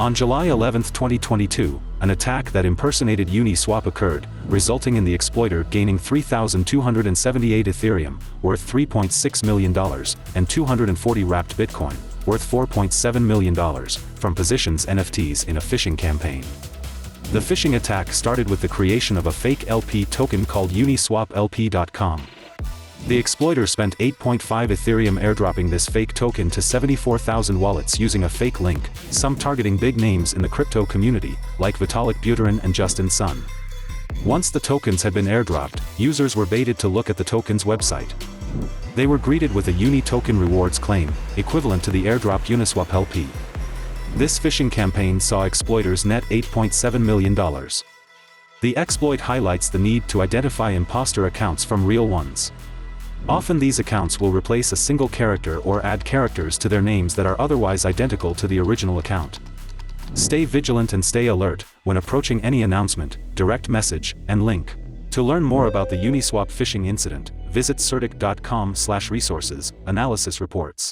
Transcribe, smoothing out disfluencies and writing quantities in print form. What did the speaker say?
On July 11, 2022, an attack that impersonated Uniswap occurred, resulting in the exploiter gaining 3,278 Ethereum, worth $3.6 million, and 240 wrapped Bitcoin, worth $4.7 million, from Position's NFTs in a phishing campaign. The phishing attack started with the creation of a fake LP token called UniswapLP.com. The exploiter spent 8.5 Ethereum airdropping this fake token to 74,000 wallets using a fake link, some targeting big names in the crypto community, like Vitalik Buterin and Justin Sun. Once the tokens had been airdropped, users were baited to look at the token's website. They were greeted with a Uni token rewards claim, equivalent to the airdropped Uniswap LP. This phishing campaign saw exploiters net $8.7 million. The exploit highlights the need to identify imposter accounts from real ones. Often these accounts will replace a single character or add characters to their names that are otherwise identical to the original account. Stay vigilant and stay alert when approaching any announcement, direct message, and link. To learn more about the Uniswap phishing incident, visit certic.com/resources, analysis reports.